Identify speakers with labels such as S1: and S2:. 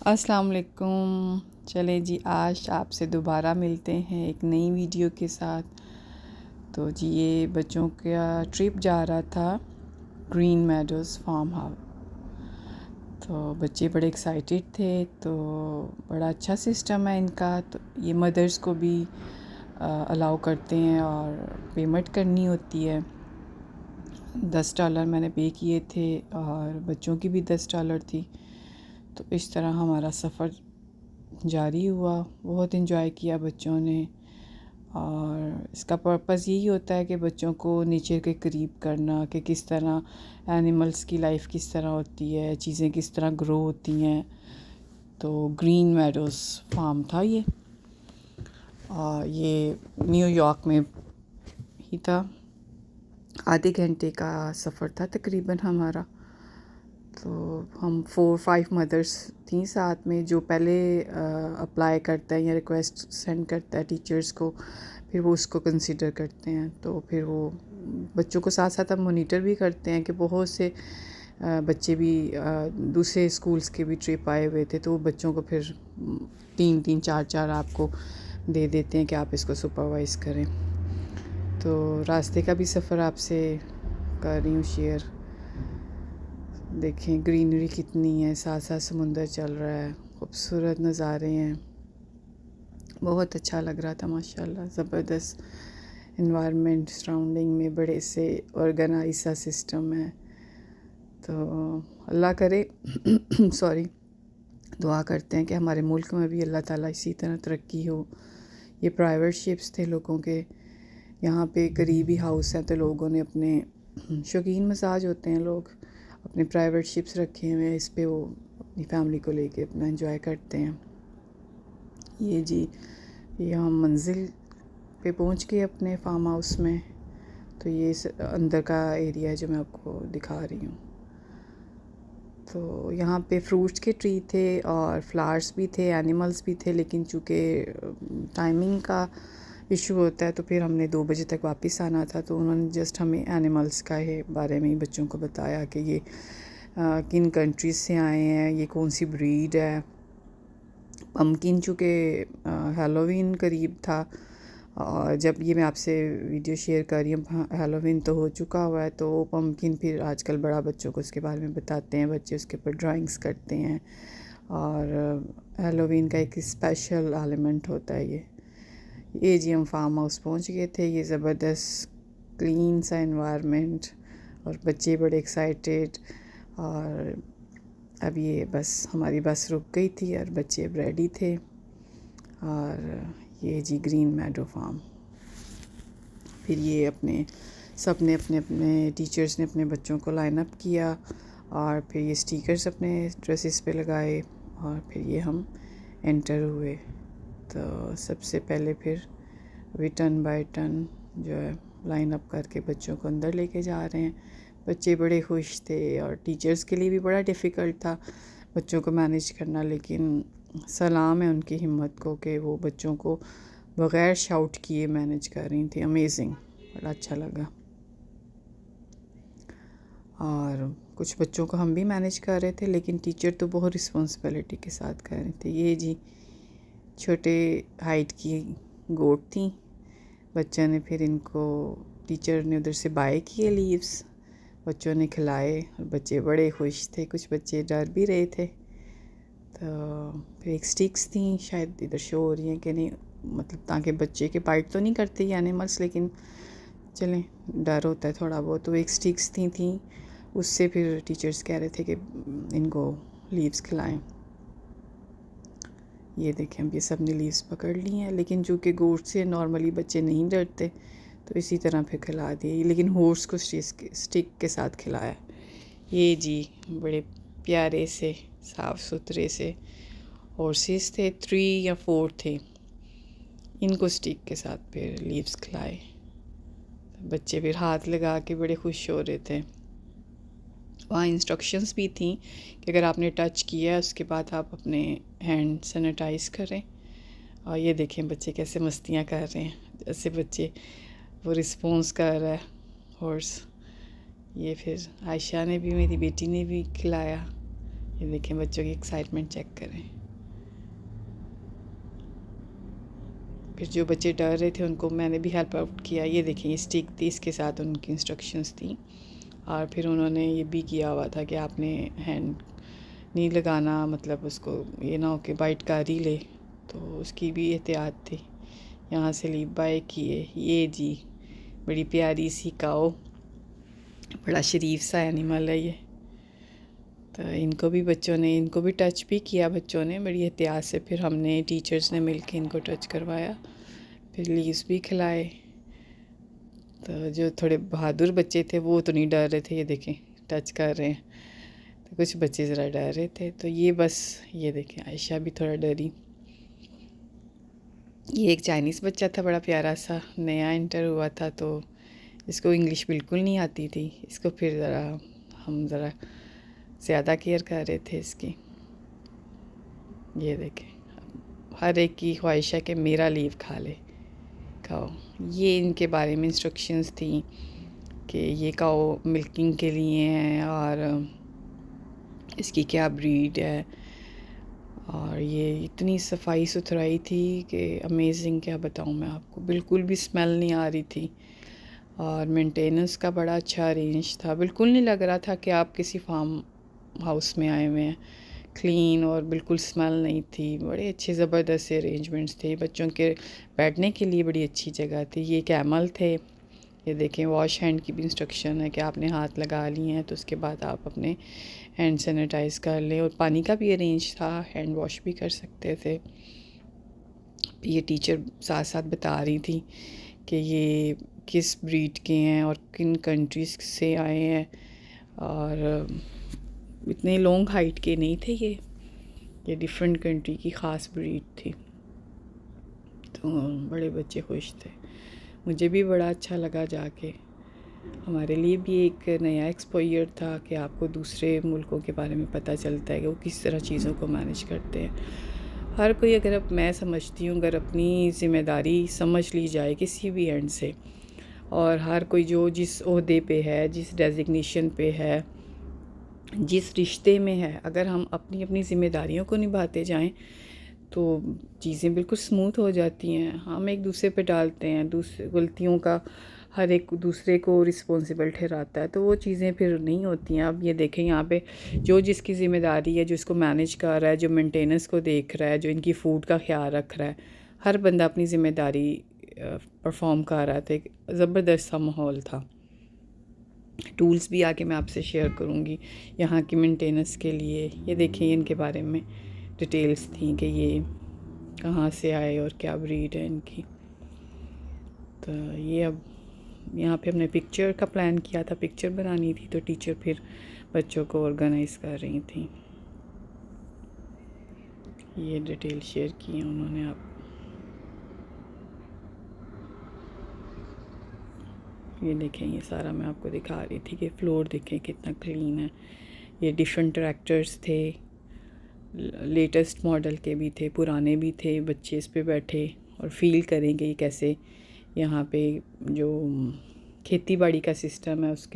S1: अस्सलाम वालेकुम। चलें जी, आज आपसे दोबारा मिलते हैं एक नई वीडियो के साथ। तो जी ये बच्चों का ट्रिप जा रहा था ग्रीन मेडोज़ फार्म हाउस। तो बच्चे बड़े एक्साइटेड थे। तो बड़ा अच्छा सिस्टम है इनका। तो ये मदर्स को भी अलाउ करते हैं और पेमेंट करनी होती है। $10 मैंने पे किए थे और बच्चों की भी $10 थी। तो इस तरह हमारा सफ़र जारी हुआ। बहुत इन्जॉय किया बच्चों ने। और इसका पर्पस यही होता है कि बच्चों को नेचर के करीब करना, कि किस तरह एनिमल्स की लाइफ किस तरह होती है, चीज़ें किस तरह ग्रो होती हैं। तो ग्रीन मेडोज़ फार्म था ये, और ये न्यूयॉर्क में ही था। आधे घंटे का सफ़र था तकरीबन हमारा। तो हम 4-5 मदर्स थी साथ में, जो पहले अप्लाई करता है या रिक्वेस्ट सेंड करता है टीचर्स को, फिर वो उसको कंसिडर करते हैं। तो फिर वो बच्चों को साथ साथ हम मोनीटर भी करते हैं कि बहुत से बच्चे भी दूसरे स्कूल्स के भी ट्रिप आए हुए थे। तो वो बच्चों को फिर 3-3 4-4 आपको दे देते हैं कि आप इसको सुपरवाइज़ करें। तो रास्ते का भी सफ़र आपसे कर रही हूँ शेयर। देखें ग्रीनरी कितनी है, साथ साथ समुंदर चल रहा है, खूबसूरत नज़ारे हैं। बहुत अच्छा लग रहा था माशाल्लाह। ज़बरदस्त इन्वायरमेंट सराउंडिंग में, बड़े से ऑर्गेनाइज सा सिस्टम है। तो अल्लाह करे सॉरी, दुआ करते हैं कि हमारे मुल्क में भी अल्लाह ताला इसी तरह तरक्की हो। ये प्राइवेट शिप्स थे लोगों के, यहाँ पे करीबी हाउस हैं। तो लोगों ने अपने शौकीन मसाज होते हैं लोग, अपने प्राइवेट शिप्स रखे हुए हैं। इस पे वो अपनी फैमिली को लेके अपना एंजॉय करते हैं। ये जी, ये हम मंजिल पे पहुंच गए अपने फार्म हाउस में। तो ये अंदर का एरिया है जो मैं आपको दिखा रही हूँ। तो यहाँ पे फ्रूट्स के ट्री थे और फ्लावर्स भी थे, एनिमल्स भी थे। लेकिन चूँकि टाइमिंग का इशू होता है तो फिर हमने 2 बजे तक वापस आना था। तो उन्होंने जस्ट हमें एनिमल्स का ही बारे में ही बच्चों को बताया कि ये किन कंट्रीज़ से आए हैं, ये कौन सी ब्रीड है। पम्पकिन चूँकि हैलोवीन करीब था, और जब ये मैं आपसे वीडियो शेयर कर रही हूँ हैलोवीन तो हो चुका हुआ है। तो पम्पकिन फिर आजकल बड़ा बच्चों को उसके बारे में बताते हैं, बच्चे उसके ऊपर ड्राइंग्स करते हैं। और हैलोवीन का एक स्पेशल एलिमेंट होता है ये जी हम फार्म हाउस पहुँच गए थे। ये ज़बरदस्त क्लीन सा एनवायरनमेंट, और बच्चे बड़े एक्साइटेड। और अब ये बस हमारी बस रुक गई थी और बच्चे अब रेडी थे। और ये जी ग्रीन मेडो फार्म। फिर ये सब ने अपने अपने टीचर्स ने अपने बच्चों को लाइन अप किया, और फिर ये स्टिकर्स अपने ड्रेसेस पे लगाए, और फिर ये हम एंटर हुए। तो सबसे पहले फिर अभी टर्न बाय टर्न जो है लाइन अप करके बच्चों को अंदर लेके जा रहे हैं। बच्चे बड़े खुश थे, और टीचर्स के लिए भी बड़ा डिफ़िकल्ट था बच्चों को मैनेज करना। लेकिन सलाम है उनकी हिम्मत को कि वो बच्चों को बग़ैर शाउट किए मैनेज कर रही थी। अमेजिंग, बड़ा अच्छा लगा। और कुछ बच्चों को हम भी मैनेज कर रहे थे, लेकिन टीचर तो बहुत रिस्पॉन्सिबिलिटी के साथ कर रहे थे। ये जी छोटे हाइट की गोट थी। बच्चों ने फिर इनको, टीचर ने उधर से बाय किए लीव्स, बच्चों ने खिलाए, और बच्चे बड़े खुश थे। कुछ बच्चे डर भी रहे थे। तो फिर एक स्टिक्स थी, शायद इधर शो हो रही हैं कि नहीं, मतलब ताकि बच्चे के बाइट तो नहीं करते ये एनिमल्स, लेकिन चलें डर होता है थोड़ा बहुत। तो एक स्टिक्स थी उससे फिर टीचर्स कह रहे थे कि इनको लीव्स खिलाएं। ये देखें अब ये सब ने लीव्स पकड़ ली हैं, लेकिन चूँकि गोट से नॉर्मली बच्चे नहीं डरते तो इसी तरह फिर खिला दिए। लेकिन हॉर्स को स्टिक के साथ खिलाया। ये जी बड़े प्यारे से साफ़ सुथरे से हॉर्सेस थे, 3 या 4 थे। इनको स्टिक के साथ फिर लीव्स खिलाए। बच्चे फिर हाथ लगा के बड़े खुश हो रहे थे। वहाँ इंस्ट्रक्शंस भी थी कि अगर आपने टच किया उसके बाद आप अपने हैंड सैनिटाइज़ करें। और ये देखें बच्चे कैसे मस्तियाँ कर रहे हैं, जैसे बच्चे वो रिस्पॉन्स कर रहा है हॉर्स। ये फिर आयशा ने भी, मेरी बेटी ने भी खिलाया। ये देखें, बच्चों की एक्साइटमेंट चेक करें। फिर जो बच्चे डर रहे थे उनको मैंने भी हेल्प आउट किया। ये देखें, ये स्टिक थी, इसके साथ उनकी इंस्ट्रक्शंस थी। और फिर उन्होंने ये भी किया हुआ था कि आपने हैंड नहीं लगाना, मतलब उसको ये ना हो कि बाइट कर ही ले, तो उसकी भी एहतियात थी। यहाँ से लीप बाय किए। ये जी बड़ी प्यारी सी काओ, बड़ा शरीफ सा एनिमल है ये। तो इनको भी बच्चों ने, इनको भी टच भी किया बच्चों ने बड़ी एहतियात से। फिर हमने टीचर्स ने मिल के इनको टच करवाया, फिर लीव्स भी खिलाए। तो जो थोड़े बहादुर बच्चे थे वो तो नहीं डर रहे थे, ये देखें टच कर रहे हैं। तो कुछ बच्चे ज़रा डर रहे थे। तो ये बस, ये देखें आयशा भी थोड़ा डरी। ये एक चाइनीज़ बच्चा था, बड़ा प्यारा सा, नया इंटर हुआ था, तो इसको इंग्लिश बिल्कुल नहीं आती थी। इसको फिर हम ज़रा ज़्यादा केयर कर रहे थे इसकी। ये देखें, हर एक की ख्वाहिश है कि मेरा लीव खा ले, खाओ। ये इनके बारे में इंस्ट्रक्शंस थी कि ये काओ मिल्किंग के लिए हैं और इसकी क्या ब्रीड है। और ये इतनी सफाई सुथराई थी कि अमेजिंग, क्या बताऊँ मैं आपको, बिल्कुल भी स्मेल नहीं आ रही थी। और मेंटेनेंस का बड़ा अच्छा अरेंज था, बिल्कुल नहीं लग रहा था कि आप किसी फार्म हाउस में आए हुए हैं। क्लीन और बिल्कुल स्मेल नहीं थी। बड़े अच्छे ज़बरदस्त से अरेंजमेंट्स थे। बच्चों के बैठने के लिए बड़ी अच्छी जगह थी। ये कैमल थे। ये देखें, वॉश हैंड की भी इंस्ट्रक्शन है कि आपने हाथ लगा लिए हैं तो उसके बाद आप अपने हैंड सैनिटाइज़ कर लें। और पानी का भी अरेंज था, हैंड वॉश भी कर सकते थे। ये टीचर साथ साथ बता रही थी कि ये किस ब्रीड के हैं और किन कंट्रीज़ से आए हैं। और इतने लॉन्ग हाइट के नहीं थे ये डिफरेंट कंट्री की ख़ास ब्रीड थी। तो बड़े बच्चे खुश थे। मुझे भी बड़ा अच्छा लगा जाके। हमारे लिए भी एक नया एक्सपोजर था कि आपको दूसरे मुल्कों के बारे में पता चलता है कि वो किस तरह चीज़ों को मैनेज करते हैं। हर कोई, अगर मैं समझती हूँ, अगर अपनी ज़िम्मेदारी समझ ली जाए किसी भी एंड से, और हर कोई जो जिस ओहदे पे है, जिस डेजिग्नेशन पे है, जिस रिश्ते में है, अगर हम अपनी अपनी ज़िम्मेदारियों को निभाते जाएं तो चीज़ें बिल्कुल स्मूथ हो जाती हैं। हम एक दूसरे पे डालते हैं, दूसरे गलतियों का हर एक दूसरे को रिस्पॉन्सिबल ठहराता है, तो वो चीज़ें फिर नहीं होती हैं। अब ये देखें, यहाँ पे जो जिसकी ज़िम्मेदारी है, जो इसको मैनेज कर रहा है, जो मेंटेनेंस को देख रहा है, जो इनकी फ़ूड का ख्याल रख रहा है, हर बंदा अपनी ज़िम्मेदारी परफॉर्म कर रहा था। एक ज़बरदस्त सा माहौल था। टूल्स भी आके मैं आपसे शेयर करूँगी यहाँ की मेंटेनेंस के लिए। ये देखिए, इनके बारे में डिटेल्स थी कि ये कहाँ से आए और क्या ब्रीड है इनकी। तो ये अब यहाँ पे हमने पिक्चर का प्लान किया था, पिक्चर बनानी थी, तो टीचर फिर बच्चों को ऑर्गेनाइज़ कर रही थी। ये डिटेल शेयर की है उन्होंने। आप ये देखें, ये सारा मैं आपको दिखा रही थी कि फ्लोर देखें कितना क्लीन है। ये डिफरेंट ट्रैक्टर्स थे, लेटेस्ट मॉडल के भी थे, पुराने भी थे। बच्चे इस पे बैठे और फील करेंगे ये कैसे यहाँ पे जो खेती बाड़ी का सिस्टम है उसके